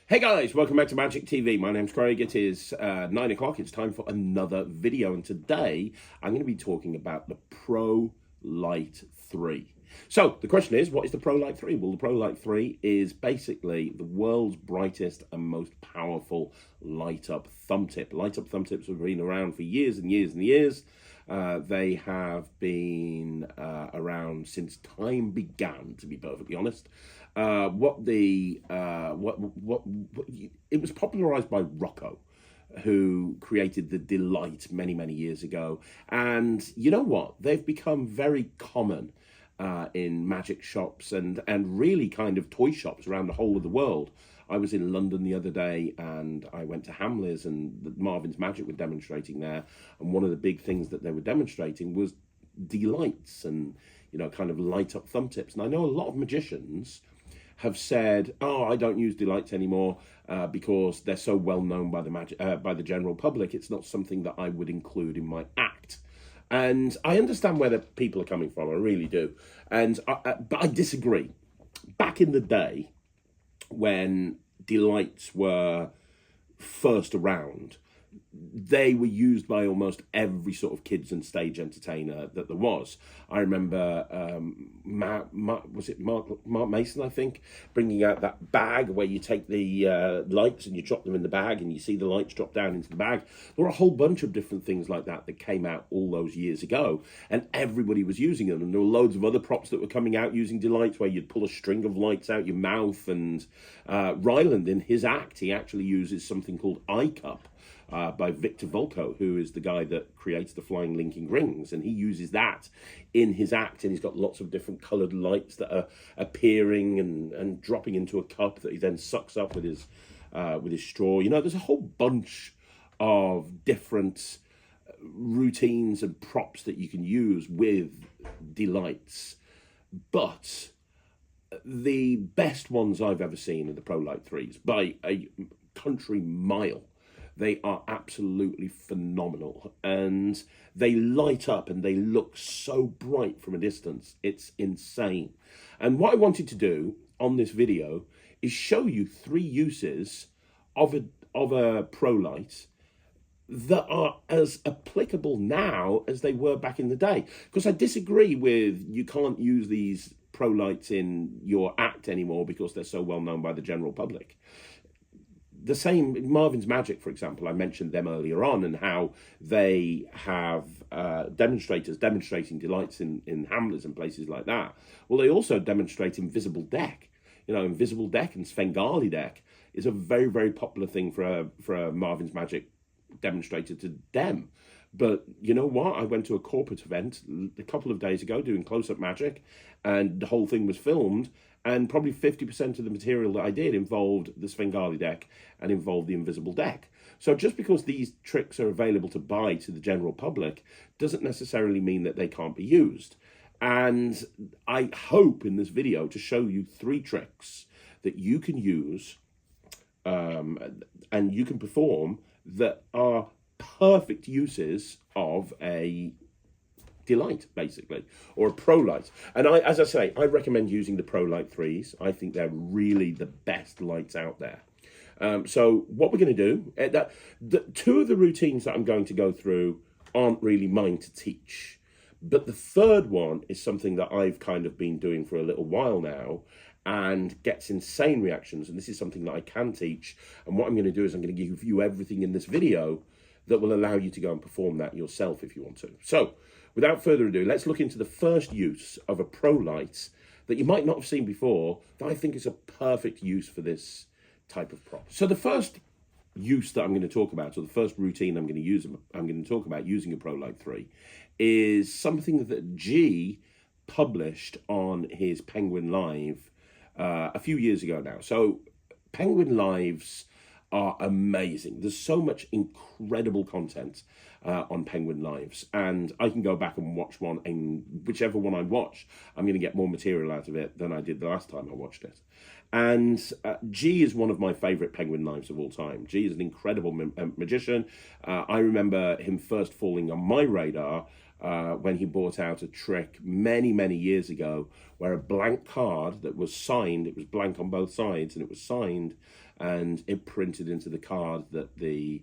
Hey guys, welcome back to Magic TV. My name's Craig. It is 9 o'clock. It's time for another video. And today I'm going to be talking about the Pro Light 3. So the question is, what is the Pro Light 3? Well, the Pro Light 3 is basically the world's brightest and most powerful light-up thumb tip. Light-up thumb tips have been around for years and years and years. They have been around since time began, to be perfectly honest. It was popularized by Rocco, who created the Delight many years ago. And you know what? They've become very common in magic shops and really kind of toy shops around the whole of the world. I was in London the other day and I went to Hamleys, and Marvin's Magic were demonstrating there. And one of the big things that they were demonstrating was delights and, you know, kind of light up thumb tips. And I know a lot of magicians have said, oh, I don't use delights anymore because they're so well known by the general public. It's not something that I would include in my act. And I understand where the people are coming from, I really do. But I disagree. Back in the day, when delights were first around, they were used by almost every sort of kids and stage entertainer that there was. I remember Mark Mason, I think, bringing out that bag where you take the lights and you drop them in the bag and you see the lights drop down into the bag. There were a whole bunch of different things like that that came out all those years ago, and everybody was using them. And there were loads of other props that were coming out using delights, where you'd pull a string of lights out your mouth. And Ryland, in his act, he actually uses something called Eye Cup, by Victor Volko, who is the guy that creates the flying linking rings, and he uses that in his act, and he's got lots of different coloured lights that are appearing and dropping into a cup that he then sucks up with his straw. You know, there's a whole bunch of different routines and props that you can use with delights, but the best ones I've ever seen are the Pro Light 3s by a country mile. They are absolutely phenomenal, and they light up and they look so bright from a distance. It's insane. And what I wanted to do on this video is show you 3 uses of a Pro Light that are as applicable now as they were back in the day. Because I disagree with, you can't use these Pro Lights in your act anymore because they're so well known by the general public. The same, Marvin's Magic, for example, I mentioned them earlier on, and how they have demonstrators demonstrating delights in Hamleys and places like that. Well, they also demonstrate Invisible Deck. You know, Invisible Deck and Svengali Deck is a very popular thing for a Marvin's Magic demonstrator to dem. But you know what? I went to a corporate event a couple of days ago doing close-up magic, and the whole thing was filmed, and probably 50% of the material that I did involved the Svengali deck and involved the Invisible Deck. So just because these tricks are available to buy to the general public doesn't necessarily mean that they can't be used. And I hope in this video to show you 3 tricks that you can use and you can perform that are perfect uses of a delight, basically, or a Pro Light. And as I say, I recommend using the Pro Light 3s. I think they're really the best lights out there. So what we're going to do, 2 of the routines that I'm going to go through aren't really mine to teach, but the third one is something that I've kind of been doing for a little while now and gets insane reactions, and this is something that I can teach. And what I'm going to do is I'm going to give you everything in this video that will allow you to go and perform that yourself if you want to. So without further ado, let's look into the first use of a Pro Light that you might not have seen before, that I think is a perfect use for this type of prop. So the first use that I'm going to talk about, or the first routine I'm going to talk about using a Pro Light 3, is something that G published on his Penguin Live a few years ago now. So Penguin Lives are amazing. There's so much incredible content on Penguin Lives, and I can go back and watch one, and whichever one I watch, I'm going to get more material out of it than I did the last time I watched it. And G is one of my favourite Penguin Lives of all time. G is an incredible magician. I remember him first falling on my radar when he brought out a trick many years ago, where a blank card that was signed, it was blank on both sides, and it was signed and it printed into the card that the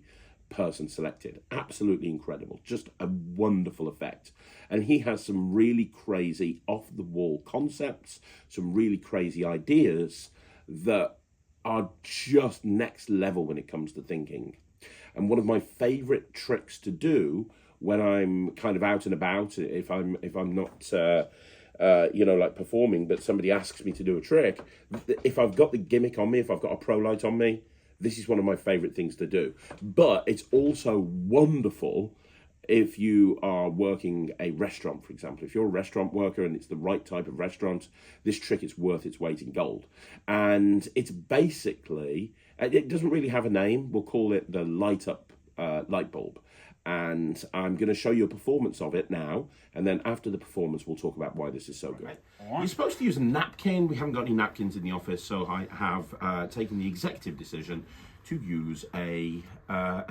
person selected. Absolutely incredible. Just a wonderful effect. And he has some really crazy off-the-wall concepts, some really crazy ideas that are just next level when it comes to thinking. And one of my favorite tricks to do when I'm kind of out and about, if I'm not like performing, but somebody asks me to do a trick, if I've got the gimmick on me, if I've got a pro light on me, this is one of my favorite things to do. But it's also wonderful if you are working a restaurant, for example. If you're a restaurant worker and it's the right type of restaurant, this trick is worth its weight in gold. And it's basically, it doesn't really have a name. We'll call it the light up light bulb. And I'm going to show you a performance of it now, and then after the performance we'll talk about why this is so good. Right. You're supposed to use a napkin. We haven't got any napkins in the office, so I have taken the executive decision to use a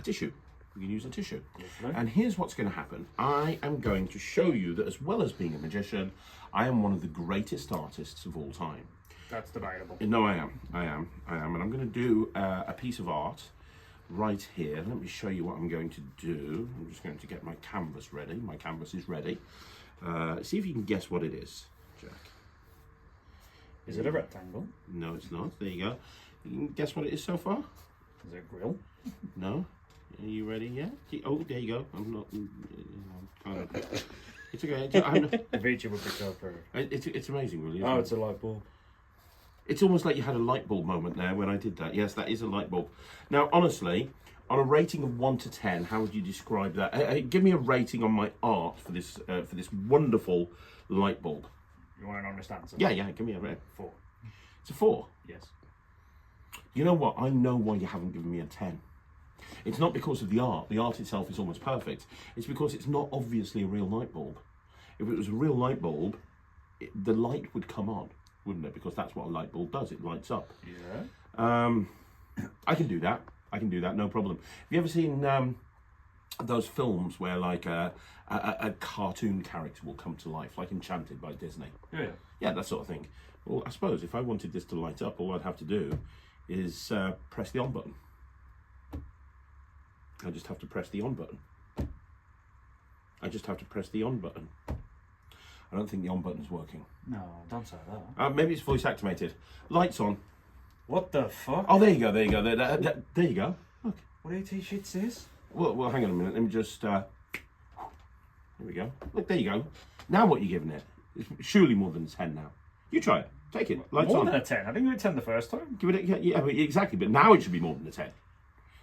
tissue. We can use a tissue. Yes, and here's what's going to happen. I am going to show you that as well as being a magician, I am one of the greatest artists of all time. That's debatable. No, I am. And I'm going to do a piece of art right here. Let me show you what I'm going to do. I'm just going to get my canvas ready. My canvas is ready. See if you can guess what it is, Jack. Is it a rectangle? No, it's not. There you go. You can guess what it is so far? Is it a grill? No. Are you ready? Yeah. Oh, there you go. I'm not. Kind of. It's okay. Avicii would be so perfect. It's amazing, really. Oh, it's a light bulb. It's almost like you had a light bulb moment there when I did that. Yes, that is a light bulb. Now, honestly, on a rating of 1 to 10, how would you describe that? Give me a rating on my art for this wonderful light bulb. You want an honest answer? Yeah. Give me a rating. 4. It's a 4. Yes. You know what? I know why you haven't given me a 10. It's not because of the art. The art itself is almost perfect. It's because it's not obviously a real light bulb. If it was a real light bulb, the light would come on, wouldn't it? Because that's what a light bulb does. It lights up. Yeah. I can do that. No problem. Have you ever seen those films where like a cartoon character will come to life, like Enchanted by Disney? Yeah. Yeah, that sort of thing. Well, I suppose if I wanted this to light up, all I'd have to do is press the on button. I just have to press the on button. I don't think the on button's working. No, don't say that. Maybe it's voice activated. Lights on. What the fuck? Oh, there you go. There you go. Look. What AT shit's this? Well, hang on a minute. Let me just... Here we go. Look, there you go. Now what are you giving it? It's surely more than a 10 now. You try it. Take it. Lights more on. More than a 10. I think you were 10 the first time. Give it yeah, exactly. But now it should be more than a 10.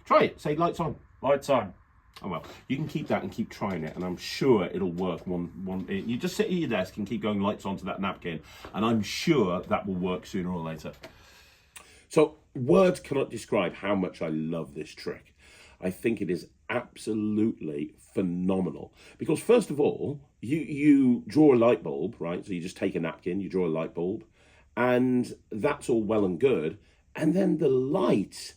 Try it. Say lights on. Lights on. Oh well, you can keep that and keep trying it, and I'm sure it'll work. You just sit at your desk and keep going lights onto that napkin, and I'm sure that will work sooner or later. So words cannot describe how much I love this trick. I think it is absolutely phenomenal because first of all, you draw a light bulb, right? So you just take a napkin, you draw a light bulb, and that's all well and good, and then the light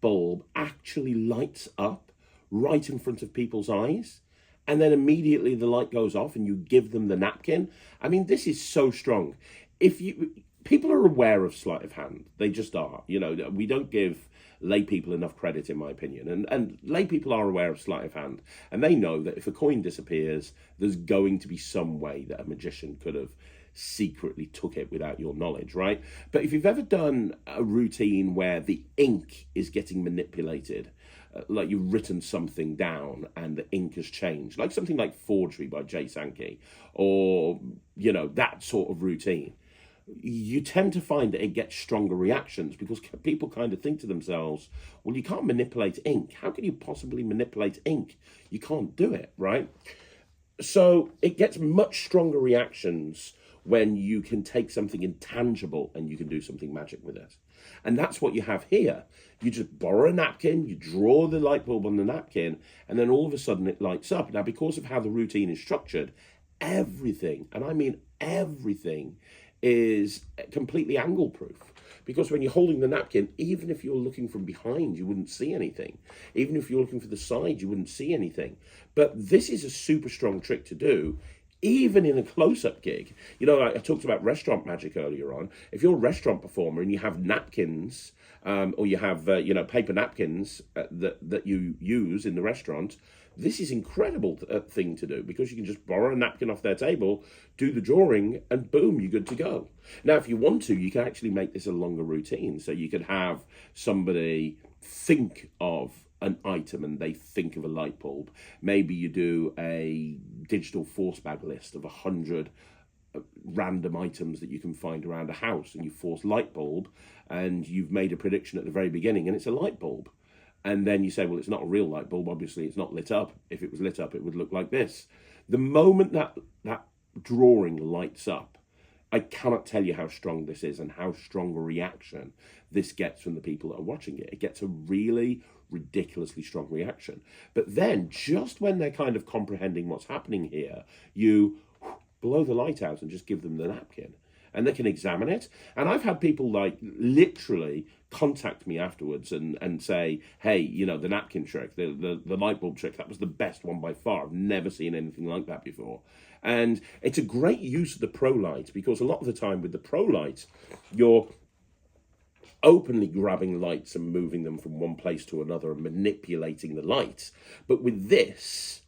bulb actually lights up right in front of people's eyes, and then immediately the light goes off and you give them the napkin. I mean, this is so strong. People are aware of sleight of hand. They just are. You know, we don't give lay people enough credit, in my opinion. And lay people are aware of sleight of hand, and they know that if a coin disappears, there's going to be some way that a magician could have secretly took it without your knowledge, right? But if you've ever done a routine where the ink is getting manipulated, like you've written something down and the ink has changed, like something like Forgery by Jay Sankey, or, you know, that sort of routine, you tend to find that it gets stronger reactions because people kind of think to themselves, well, you can't manipulate ink. How can you possibly manipulate ink? You can't do it, right? So it gets much stronger reactions when you can take something intangible and you can do something magic with it. And that's what you have here. You just borrow a napkin, you draw the light bulb on the napkin, and then all of a sudden it lights up. Now, because of how the routine is structured, everything, and I mean everything, is completely angle proof. Because when you're holding the napkin, even if you're looking from behind, you wouldn't see anything. Even if you're looking for the side, you wouldn't see anything. But this is a super strong trick to do even in a close-up gig. You know, I talked about restaurant magic earlier on. If you're a restaurant performer and you have napkins, or you have paper napkins that you use in the restaurant, this is incredible thing to do, because you can just borrow a napkin off their table, do the drawing, and boom, you're good to go. Now, if you want to, you can actually make this a longer routine. So you could have somebody think of an item and they think of a light bulb. Maybe you do a digital force bag list of 100 random items that you can find around a house, and you force light bulb, and you've made a prediction at the very beginning, and it's a light bulb. And then you say, well, it's not a real light bulb. Obviously, it's not lit up. If it was lit up, it would look like this. The moment that drawing lights up, I cannot tell you how strong this is and how strong a reaction this gets from the people that are watching it. It gets a really ridiculously strong reaction. But then, just when they're kind of comprehending what's happening here, you blow the light out and just give them the napkin, and they can examine it. And I've had people like literally contact me afterwards and say, hey, you know, the napkin trick, the light bulb trick, that was the best one by far. I've never seen anything like that before. And it's a great use of the Pro Light, because a lot of the time with the Pro Light, you're openly grabbing lights and moving them from one place to another and manipulating the light. But with this,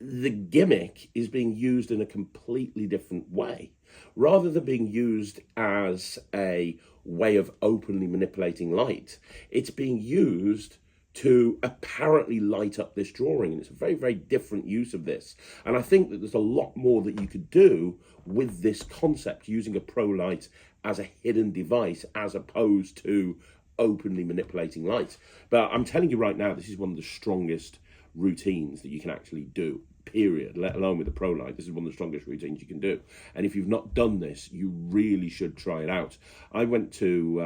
the gimmick is being used in a completely different way. Rather than being used as a way of openly manipulating light, it's being used to apparently light up this drawing. And it's a very, very different use of this. And I think that there's a lot more that you could do with this concept, using a Pro Light as a hidden device as opposed to openly manipulating light. But I'm telling you right now, this is one of the strongest routines that you can actually do, period, let alone with the Pro Light. This is one of the strongest routines you can do. And if you've not done this, you really should try it out. I went to,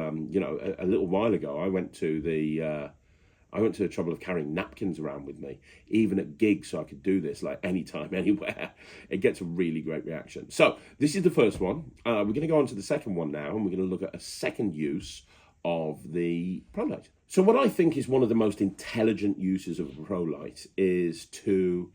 a little while ago, I went to the trouble of carrying napkins around with me, even at gigs, so I could do this like anytime, anywhere. It gets a really great reaction. So this is the first one. We're going to go on to the second one now, and we're going to look at a second use of the Pro Light. So what I think is one of the most intelligent uses of a Pro Light is to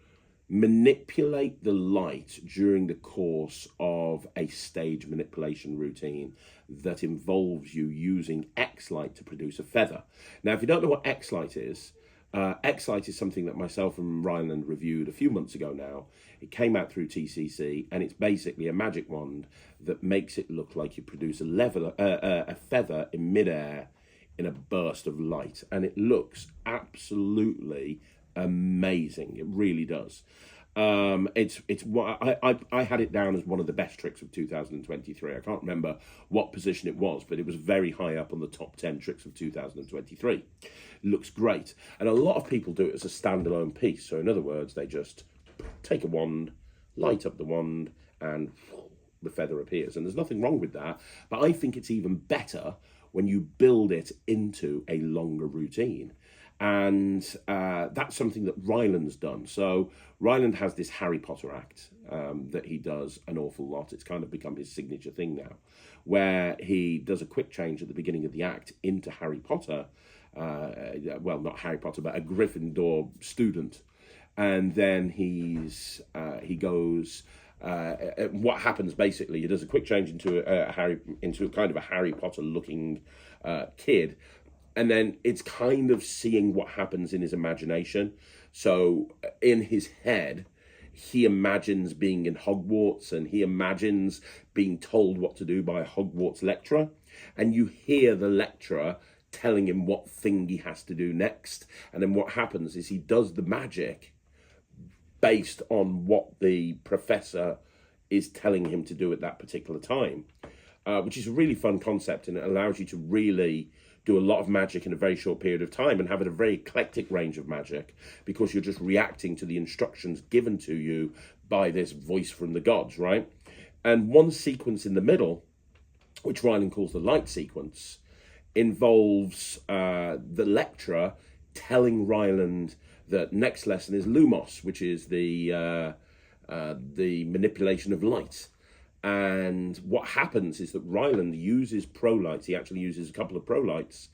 manipulate the light during the course of a stage manipulation routine that involves you using X-light to produce a feather. Now, if you don't know what X-light is something that myself and Ryland reviewed a few months ago now. It came out through TCC, and it's basically a magic wand that makes it look like you produce a feather in midair in a burst of light, and it looks absolutely amazing. It really does. It's what I had it down as one of the best tricks of 2023. I can't remember what position it was, but it was very high up on the top 10 tricks of 2023. It looks great, and a lot of people do it as a standalone piece. So in other words, they just take a wand, light up the wand, and the feather appears. And there's nothing wrong with that, but I think it's even better when you build it into a longer routine. And that's something that Ryland's done. So Ryland has this Harry Potter act that he does an awful lot. It's kind of become his signature thing now, where he does a quick change at the beginning of the act into Harry Potter. Well, not Harry Potter, but a Gryffindor student. And then he goes... what happens basically? He does a quick change into a kind of a Harry Potter looking kid, and then it's kind of seeing what happens in his imagination. So in his head, he imagines being in Hogwarts, and he imagines being told what to do by a Hogwarts lecturer, and you hear the lecturer telling him what thing he has to do next. And then what happens is he does the magic based on what the professor is telling him to do at that particular time, which is a really fun concept, and it allows you to really do a lot of magic in a very short period of time and have a very eclectic range of magic, because you're just reacting to the instructions given to you by this voice from the gods, right? And one sequence in the middle, which Ryland calls the light sequence, involves the lecturer telling Ryland that next lesson is Lumos, which is the manipulation of light. And what happens is that Ryland uses Pro Lights. He actually uses a couple of Pro Lights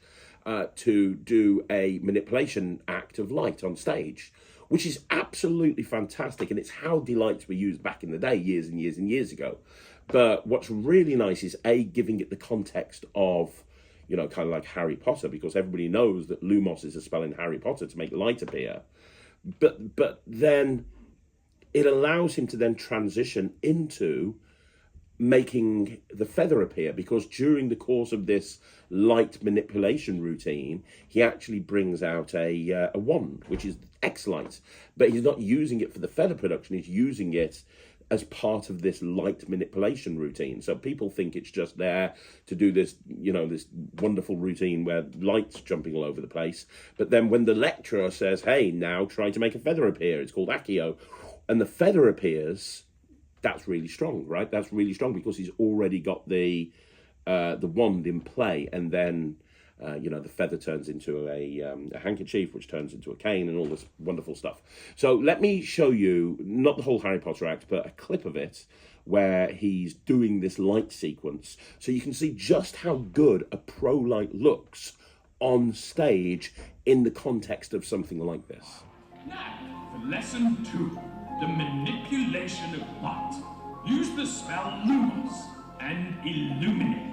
to do a manipulation act of light on stage, which is absolutely fantastic. And it's how delights were used back in the day, years and years and years ago. But what's really nice is giving it the context of, kind of like Harry Potter, because everybody knows that lumos is a spell in Harry Potter to make light appear. But then it allows him to then transition into making the feather appear, because during the course of this light manipulation routine, he actually brings out a wand, which is X-light, but he's not using it for the feather production, he's using it as part of this light manipulation routine. So people think it's just there to do this, this wonderful routine where light's jumping all over the place. But then when the lecturer says, hey, now try to make a feather appear, it's called Accio, and the feather appears, that's really strong, right? That's really strong because he's already got the wand in play, and then the feather turns into a handkerchief, which turns into a cane, and all this wonderful stuff. So let me show you, not the whole Harry Potter act, but a clip of it where he's doing this light sequence, so you can see just how good a pro light looks on stage in the context of something like this. Now, for lesson 2, the manipulation of light. Use the spell Lumos and illuminate.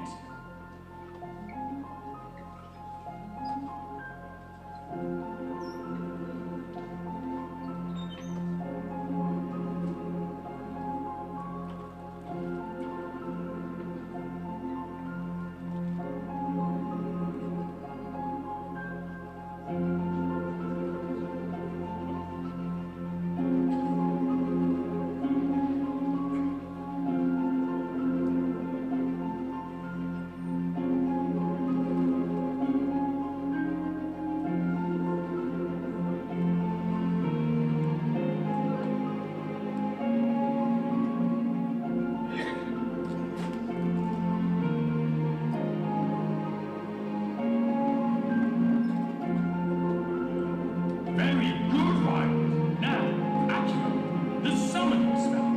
Very good, Ryan. Now, Accio, the summoning spell.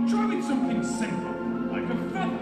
Try with something simple, like a feather.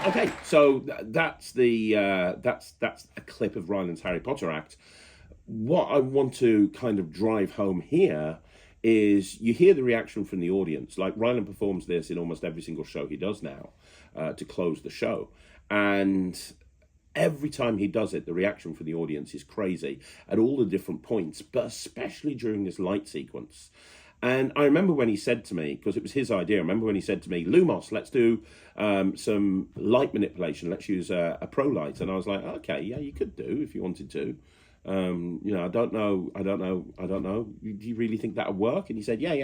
Okay, so that's a clip of Ryland's Harry Potter act. What I want to kind of drive home here is you hear the reaction from the audience. Like, Ryland performs this in almost every single show he does now to close the show, and every time he does it, the reaction from the audience is crazy at all the different points, but especially during this light sequence. And I remember when he said to me, because it was his idea, I remember when he said to me, Lumos, let's do some light manipulation. Let's use a pro light. And I was like, okay, yeah, you could do if you wanted to. I don't know. Do you really think that would work? And he said, yeah.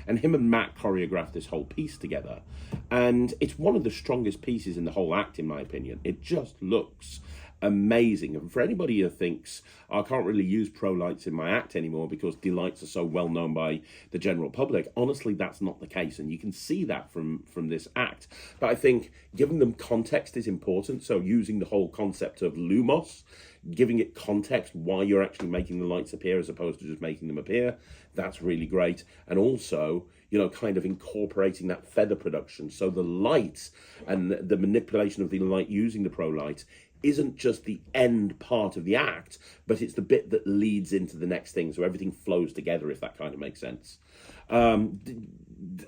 And him and Matt choreographed this whole piece together. And it's one of the strongest pieces in the whole act, in my opinion. It just looks amazing. And for anybody who thinks, I can't really use pro lights in my act anymore because delights are so well known by the general public, honestly, that's not the case, and you can see that from this act. But I think giving them context is important. So using the whole concept of lumos, giving it context why you're actually making the lights appear as opposed to just making them appear, that's really great. And also, kind of incorporating that feather production, so the light and the manipulation of the light using the pro light isn't just the end part of the act, but it's the bit that leads into the next thing. So everything flows together, if that kind of makes sense.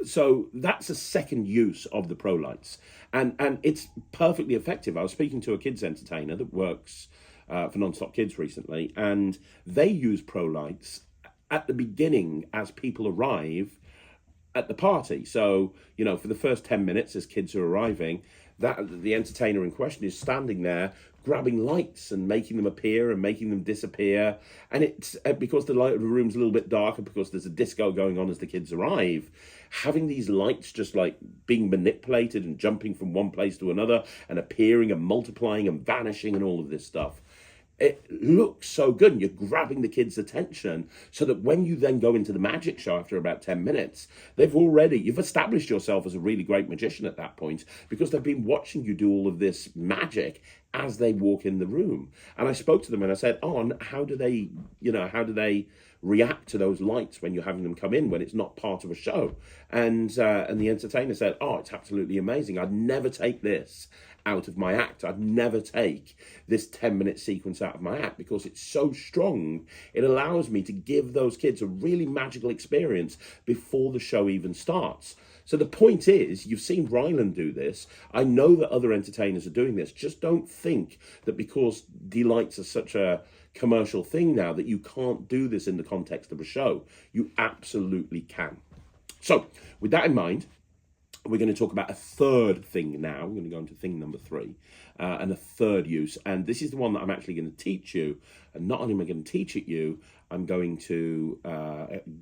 So that's a second use of the pro lights, and it's perfectly effective. I was speaking to a kids entertainer that works for Non-Stop Kids recently, and they use pro lights at the beginning as people arrive at the party. So, you know, for the first 10 minutes as kids are arriving, that the entertainer in question is standing there grabbing lights and making them appear and making them disappear. And it's because the light of the room's a little bit darker, because there's a disco going on as the kids arrive, having these lights just like being manipulated and jumping from one place to another and appearing and multiplying and vanishing and all of this stuff. It looks so good, and you're grabbing the kids' attention so that when you then go into the magic show after about 10 minutes, you've established yourself as a really great magician at that point, because they've been watching you do all of this magic as they walk in the room. And I spoke to them and I said, oh, and how do they react to those lights when you're having them come in, when it's not part of a show? And the entertainer said, oh, it's absolutely amazing. I'd never take this out of my act. I'd never take this 10-minute sequence out of my act, because it's so strong. It allows me to give those kids a really magical experience before the show even starts. So the point is, you've seen Ryland do this. I know that other entertainers are doing this. Just don't think that because delights are such a commercial thing now that you can't do this in the context of a show. You absolutely can. So with that in mind, we're going to talk about a third thing now. We're going to go into thing number 3, and a third use. And this is the one that I'm actually going to teach you. And not only am I going to teach it you, I'm going to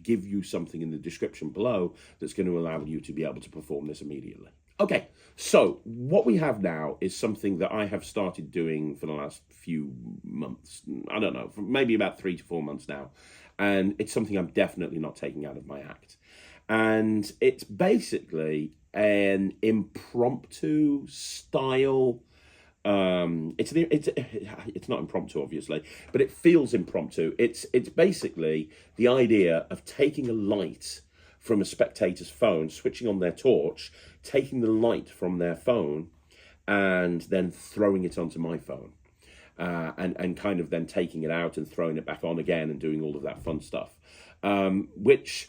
give you something in the description below that's going to allow you to be able to perform this immediately. Okay, so what we have now is something that I have started doing for the last few months. I don't know, for maybe about 3 to 4 months now. And it's something I'm definitely not taking out of my act. And it's basically an impromptu style. It's not impromptu, obviously, but it feels impromptu. It's basically the idea of taking a light from a spectator's phone, switching on their torch, taking the light from their phone, and then throwing it onto my phone, and kind of then taking it out and throwing it back on again and doing all of that fun stuff, which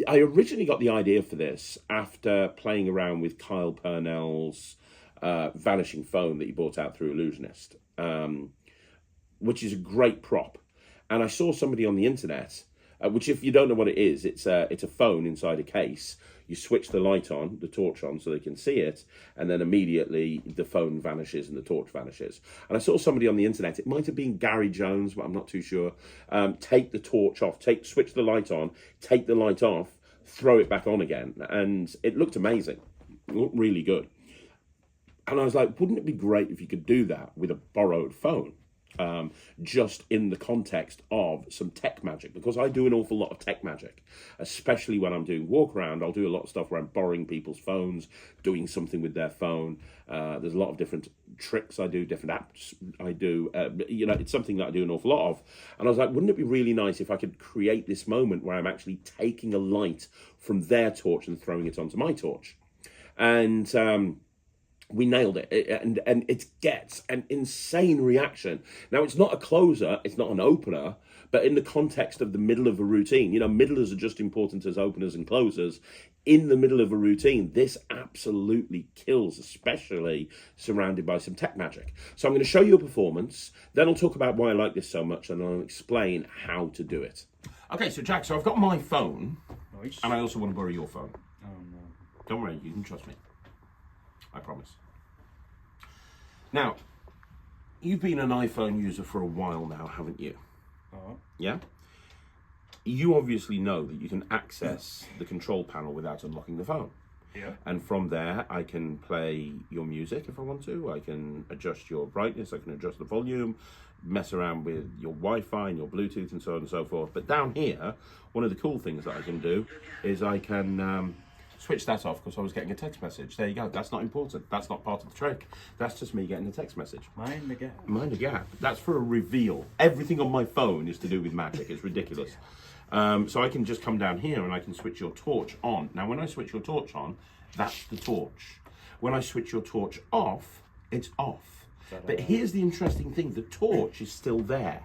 I originally got the idea for this after playing around with Kyle Purnell's vanishing phone that he bought out through Illusionist, which is a great prop. And I saw somebody on the internet, which, if you don't know what it is, it's a phone inside a case. You switch the light on, the torch on, so they can see it, and then immediately the phone vanishes and the torch vanishes. And I saw somebody on the internet, it might have been Gary Jones, but I'm not too sure, take the torch off, switch the light on, take the light off, throw it back on again. And it looked amazing. It looked really good. And I was like, wouldn't it be great if you could do that with a borrowed phone? Just in the context of some tech magic, because I do an awful lot of tech magic, especially when I'm doing walk around. I'll do a lot of stuff where I'm borrowing people's phones, doing something with their phone. There's a lot of different tricks I do, different apps I do. It's something that I do an awful lot of. And I was like, wouldn't it be really nice if I could create this moment where I'm actually taking a light from their torch and throwing it onto my torch? And we nailed it, and it gets an insane reaction. Now, it's not a closer, it's not an opener, but in the context of the middle of a routine, middlers are just important as openers and closers. In the middle of a routine, this absolutely kills, especially surrounded by some tech magic. So I'm going to show you a performance, then I'll talk about why I like this so much, and I'll explain how to do it. Okay, so Jack, I've got my phone, Nice. and I also want to borrow your phone. Oh no. Don't worry, you can trust me. I promise. Now, you've been an iPhone user for a while now, haven't you? Yeah? You obviously know that you can access the control panel without unlocking the phone. Yeah. And from there, I can play your music if I want to. I can adjust your brightness. I can adjust the volume, mess around with your Wi-Fi and your Bluetooth and so on and so forth. But down here, one of the cool things that I can do is I can switch that off because I was getting a text message. There you go. That's not important. That's not part of the trick. That's just me getting a text message. Mind the gap. Mind the gap. That's for a reveal. Everything on my phone is to do with magic. It's ridiculous. So I can just come down here and I can switch your torch on. Now, when I switch your torch on, that's the torch. When I switch your torch off, it's off. But here's the interesting thing, the torch is still there.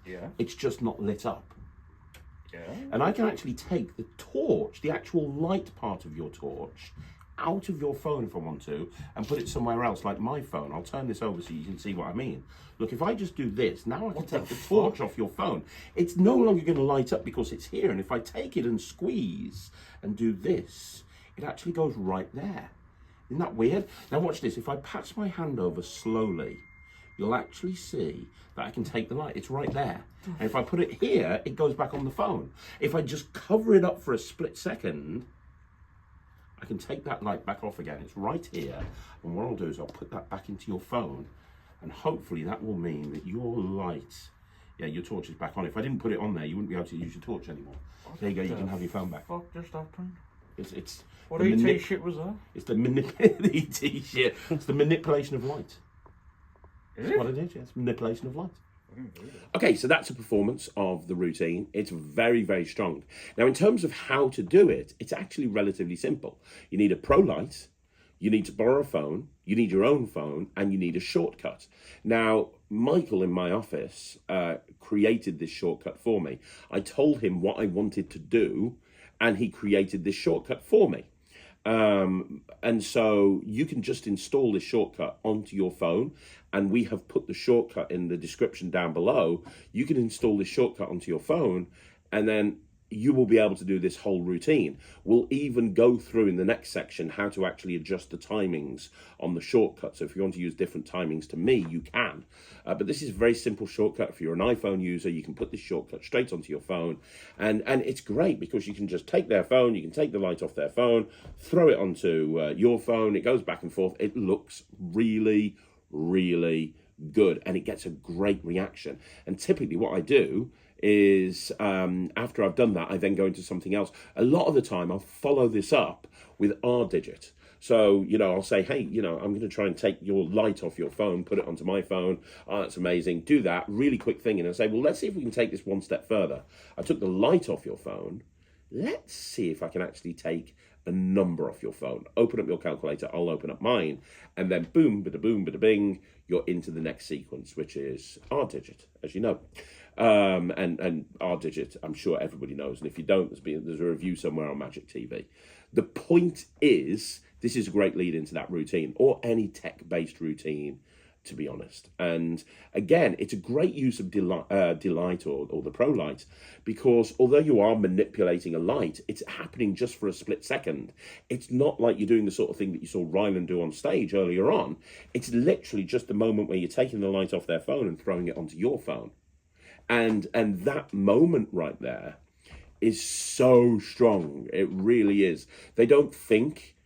Yeah. It's just not lit up. Yeah. And I can actually take the torch, the actual light part of your torch, out of your phone if I want to, and put it somewhere else, like my phone. I'll turn this over so you can see what I mean. Look, if I just do this, now I can take the torch off your phone. It's no longer going to light up because it's here. And if I take it and squeeze and do this, it actually goes right there. Isn't that weird? Now watch this. If I pass my hand over slowly, you'll actually see that I can take the light. It's right there. And if I put it here, it goes back on the phone. If I just cover it up for a split second, I can take that light back off again. It's right here. And what I'll do is I'll put that back into your phone. And hopefully that will mean that your light, yeah, your torch is back on. If I didn't put it on there, you wouldn't be able to use your torch anymore. There you go, you can have your phone back. What just happened? It's What ET shit was that? It's the ET shit. It's the manipulation of light. That's what it is, yes. Manipulation of light. Okay, so that's a performance of the routine. It's very, very strong. Now, in terms of how to do it, it's actually relatively simple. You need a pro light, you need to borrow a phone, you need your own phone, and you need a shortcut. Now, Michael in my office created this shortcut for me. I told him what I wanted to do, and he created this shortcut for me. And so you can just install this shortcut onto your phone, and we have put the shortcut in the description down below. You can install this shortcut onto your phone, and then you will be able to do this whole routine. We'll even go through in the next section how to actually adjust the timings on the shortcut. So if you want to use different timings to me, you can. But this is a very simple shortcut. If you're an iPhone user, you can put this shortcut straight onto your phone. And it's great because you can just take their phone, you can take the light off their phone, throw it onto your phone. It goes back and forth. It looks really, really good, and it gets a great reaction. And typically what I do is after I've done that, I then go into something else. A lot of the time I'll follow this up with R digit. So, you know, I'll say, hey, you know, I'm going to try and take your light off your phone, put it onto my phone. Oh, that's amazing. Do that really quick thing. And I say, well, let's see if we can take this one step further. I took the light off your phone. Let's see if I can actually take a number off your phone. Open up your calculator. I'll open up mine. And then boom, bada boom, bada bing, you're into the next sequence, which is R digit, as you know. And R digit, I'm sure everybody knows. And if you don't, there's a review somewhere on Magic TV. The point is, this is a great lead into that routine, or any tech-based routine, to be honest. And again, it's a great use of Delight or the Pro Light, because although you are manipulating a light, it's happening just for a split second. It's not like you're doing the sort of thing that you saw Ryland do on stage earlier on. It's literally just the moment where you're taking the light off their phone and throwing it onto your phone. And that moment right there is so strong. It really is. They don't think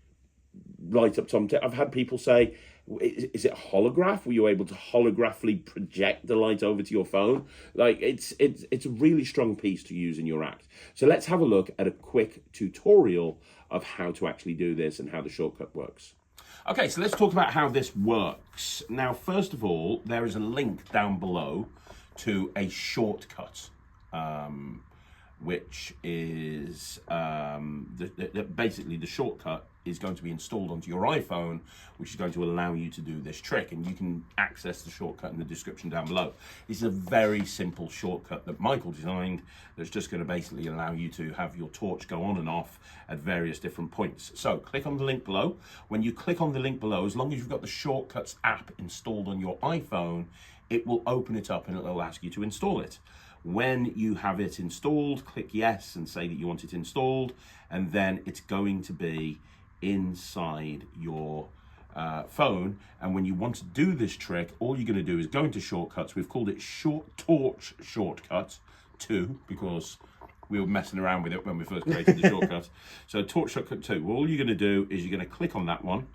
light up Tom. I've had people say, is it a holograph? Were you able to holographically project the light over to your phone? Like, it's a really strong piece to use in your act. So let's have a look at a quick tutorial of how to actually do this and how the shortcut works. Okay, so let's talk about how this works. Now, first of all, there is a link down below to a shortcut, which is basically the shortcut is going to be installed onto your iPhone, which is going to allow you to do this trick. And you can access the shortcut in the description down below. This is a very simple shortcut that Michael designed that's just going to basically allow you to have your torch go on and off at various different points. So click on the link below. When you click on the link below, as long as you've got the Shortcuts app installed on your iPhone, it will open it up and it'll ask you to install it. When you have it installed, click yes and say that you want it installed, and then it's going to be inside your phone. And when you want to do this trick, all you're going to do is go into Shortcuts. We've called it Torch Shortcut 2 because we were messing around with it when we first created the shortcut. So Torch Shortcut 2, all you're going to do is you're going to click on that one,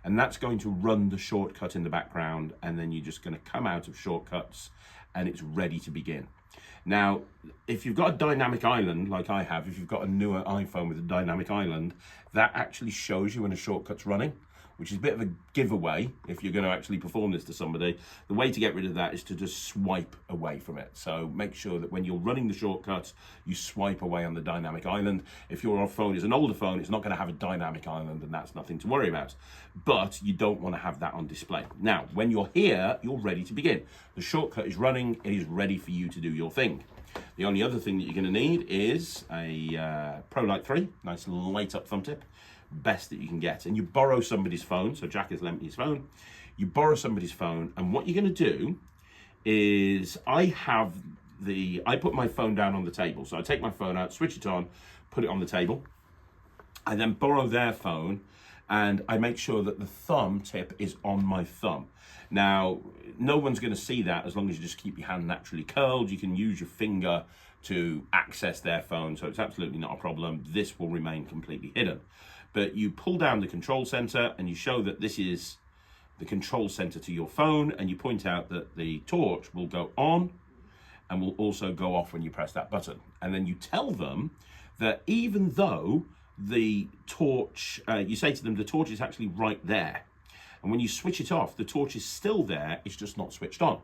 and that's going to run the shortcut in the background, and then you're just going to come out of Shortcuts and it's ready to begin. Now, if you've got a dynamic island like I have, if you've got a newer iPhone with a dynamic island, that actually shows you when a shortcut's running. which is a bit of a giveaway if you're going to actually perform this to somebody. The way to get rid of that is to just swipe away from it. So make sure that when you're running the shortcuts, you swipe away on the dynamic island. If your phone is an older phone, it's not going to have a dynamic island, and that's nothing to worry about. But you don't want to have that on display. Now, when you're here, you're ready to begin. The shortcut is running. It is ready for you to do your thing. The only other thing that you're going to need is a Pro Light 3, nice light up thumb tip. Best that you can get, and you borrow somebody's phone. So Jack has lent me his phone. You borrow somebody's phone, and what you're going to do is I put my phone down on the table. So I take my phone out, switch it on, put it on the table. I then borrow their phone, and I make sure that the thumb tip is on my thumb. Now, no one's going to see that as long as you just keep your hand naturally curled. You can use your finger to access their phone, so it's absolutely not a problem. This will remain completely hidden. But you pull down the control center and you show that this is the control center to your phone, and you point out that the torch will go on and will also go off when you press that button. And then you tell them that even though the torch, you say to them the torch is actually right there. And when you switch it off, the torch is still there, it's just not switched on.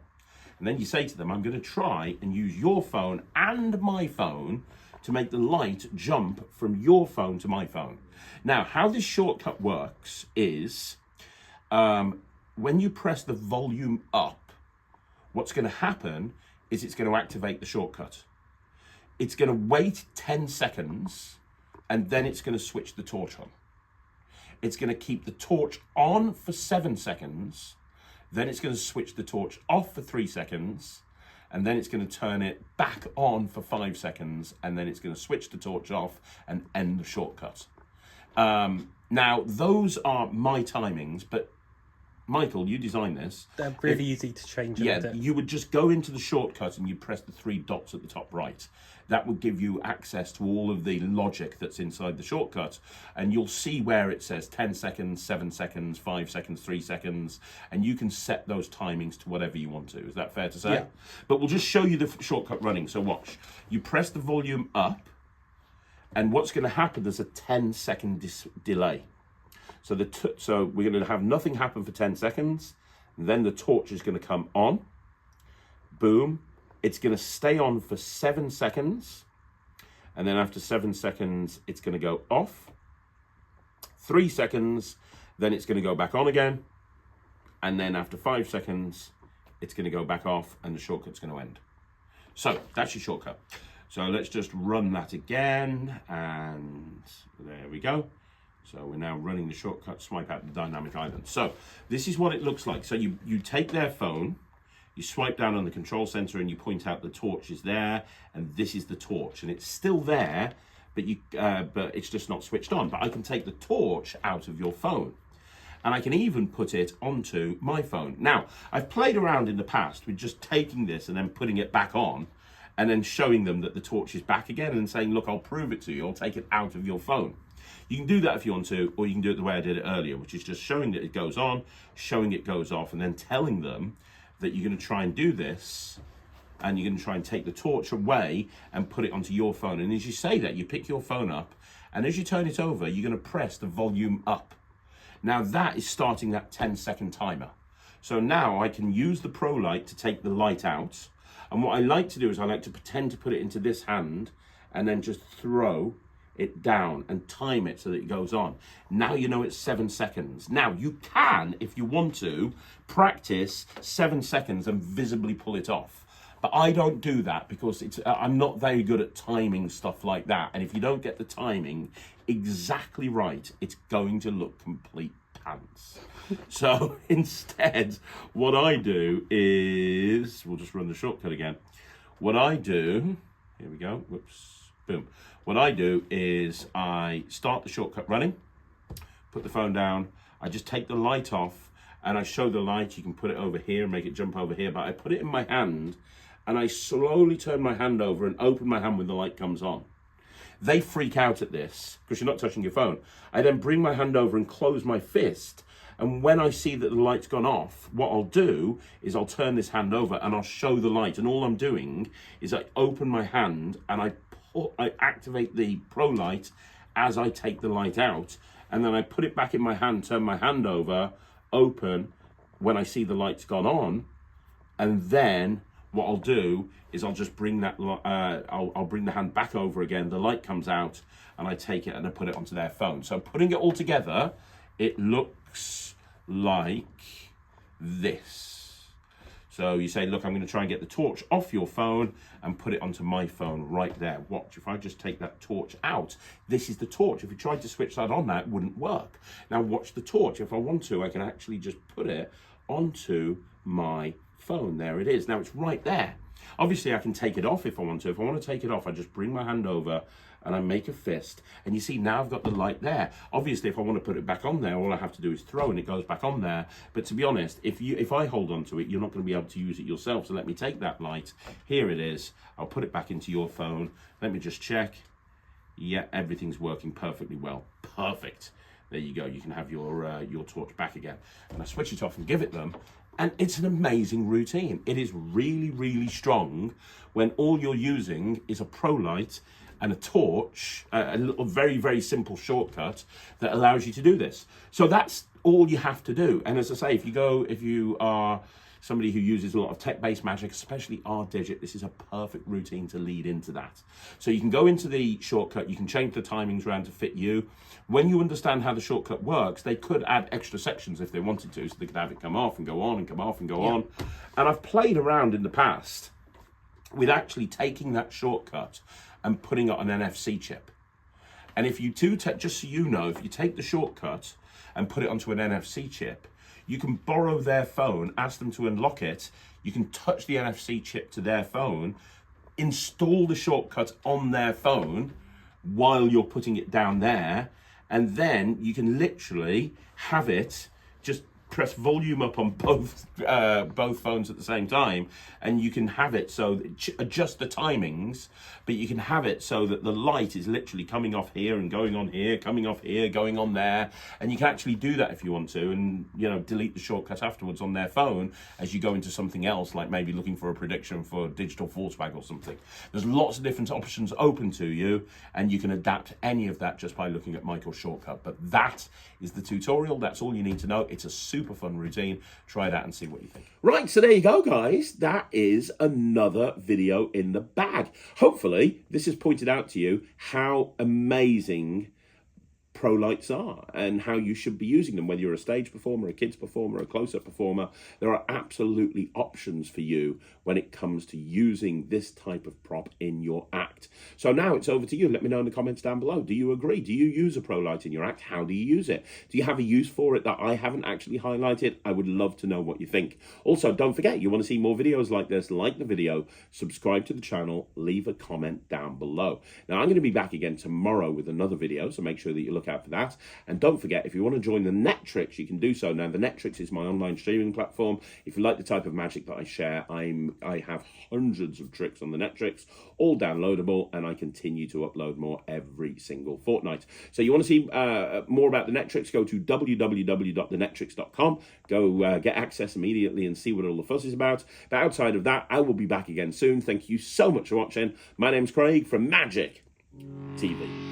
And then you say to them, I'm going to try and use your phone and my phone to make the light jump from your phone to my phone. Now, how this shortcut works is when you press the volume up, what's going to happen is it's going to activate the shortcut. It's going to wait 10 seconds and then it's going to switch the torch on. It's going to keep the torch on for 7 seconds, then it's going to switch the torch off for 3 seconds, and then it's going to turn it back on for 5 seconds, and then it's going to switch the torch off and end the shortcut. Now, those are my timings, but Michael, you designed this. They're really easy to change. Yeah, you would just go into the shortcut and you press the 3 dots at the top right. That would give you access to all of the logic that's inside the shortcut. And you'll see where it says 10 seconds, 7 seconds, 5 seconds, 3 seconds. And you can set those timings to whatever you want to. Is that fair to say? Yeah. But we'll just show you the shortcut running. So watch. You press the volume up. And what's going to happen, there's a 10-second delay. So so we're going to have nothing happen for 10 seconds. Then the torch is going to come on. Boom. It's going to stay on for 7 seconds. And then after 7 seconds, it's going to go off. 3 seconds. Then it's going to go back on again. And then after 5 seconds, it's going to go back off and the shortcut's going to end. So that's your shortcut. So let's just run that again. And there we go. So we're now running the shortcut, swipe out the dynamic island. So this is what it looks like. So you take their phone, you swipe down on the control center and you point out the torch is there, and this is the torch, and it's still there, but it's just not switched on. But I can take the torch out of your phone, and I can even put it onto my phone. Now, I've played around in the past with just taking this and then putting it back on, and then showing them that the torch is back again and saying, look, I'll prove it to you. I'll take it out of your phone. You can do that if you want to, or you can do it the way I did it earlier, which is just showing that it goes on, showing it goes off, and then telling them that you're going to try and do this, and you're going to try and take the torch away and put it onto your phone. And as you say that, you pick your phone up, and as you turn it over, you're going to press the volume up. Now that is starting that 10-second timer. So now I can use the Pro Light to take the light out. And what I like to do is I like to pretend to put it into this hand and then just throw it down and time it so that it goes on. Now you know it's 7 seconds. Now you can, if you want to, practice 7 seconds and visibly pull it off. But I don't do that because I'm not very good at timing stuff like that. And if you don't get the timing exactly right, it's going to look complete pants. So instead, what I do is, we'll just run the shortcut again. What I do, here we go, whoops, boom. What I do is I start the shortcut running, put the phone down, I just take the light off, and I show the light. You can put it over here, make it jump over here, but I put it in my hand, and I slowly turn my hand over and open my hand when the light comes on. They freak out at this, because you're not touching your phone. I then bring my hand over and close my fist, and when I see that the light's gone off, what I'll do is I'll turn this hand over and I'll show the light, and all I'm doing is I open my hand and I activate the Pro Light as I take the light out, and then I put it back in my hand, turn my hand over, open when I see the light's gone on, and then what I'll do is I'll just bring that, I'll bring the hand back over again, the light comes out, and I take it and I put it onto their phone. So putting it all together, it looks like this. So you say, look, I'm going to try and get the torch off your phone and put it onto my phone right there. Watch, if I just take that torch out, this is the torch. If you tried to switch that on, that wouldn't work. Now watch the torch. If I want to, I can actually just put it onto my phone. There it is. Now it's right there. Obviously, I can take it off if I want to. If I want to take it off, I just bring my hand over and I make a fist. And you see, now I've got the light there. Obviously, if I want to put it back on there, all I have to do is throw and it goes back on there. But to be honest, if I hold on to it, you're not going to be able to use it yourself. So let me take that light. Here it is. I'll put it back into your phone. Let me just check. Yeah, everything's working perfectly well. Perfect. There you go. You can have your torch back again. And I switch it off and give it them. And it's an amazing routine. It is really, really strong when all you're using is a pro light and a torch, a little very, very simple shortcut that allows you to do this. So that's all you have to do. And as I say, if you are somebody who uses a lot of tech-based magic, especially R-Digit, this is a perfect routine to lead into that. So you can go into the shortcut, you can change the timings around to fit you. When you understand how the shortcut works, they could add extra sections if they wanted to, so they could have it come off and go on and come off and go on. And I've played around in the past with actually taking that shortcut and putting it on an NFC chip. And if you do, just so you know, if you take the shortcut and put it onto an NFC chip, you can borrow their phone, ask them to unlock it, you can touch the NFC chip to their phone, install the shortcut on their phone while you're putting it down there, and then you can literally have it, just press volume up on both phones at the same time, and you can have it so adjust the timings, but you can have it so that the light is literally coming off here and going on here, coming off here, going on there, and you can actually do that if you want to, and delete the shortcut afterwards on their phone as you go into something else, like maybe looking for a prediction for digital force bag or something. There's lots of different options open to you, and you can adapt any of that just by looking at Michael's shortcut. But that is the tutorial. That's all you need to know. It's a super fun routine. Try that and see what you think. Right, so there you go, guys. That is another video in the bag. Hopefully, this has pointed out to you how amazing pro lights are and how you should be using them, whether you're a stage performer, a kids performer, a close-up performer. There are absolutely options for you when it comes to using this type of prop in your act. So now it's over to you. Let me know in the comments down below. Do you agree? Do you use a pro light in your act? How do you use it? Do you have a use for it that I haven't actually highlighted? I would love to know what you think. Also, don't forget, you want to see more videos like this, like the video, subscribe to the channel, leave a comment down below. Now, I'm going to be back again tomorrow with another video, so make sure that you look out for that. And don't forget, if you want to join the Netrix, you can do so. Now, the Netrix is my online streaming platform. If you like the type of magic that I share, I have hundreds of tricks on the Netrix, all downloadable, and I continue to upload more every single fortnight. So you want to see more about the Netrix, go to www.thenetrix.com. Go get access immediately and see what all the fuss is about. But outside of that, I will be back again soon. Thank you so much for watching. My name's Craig from Magic TV.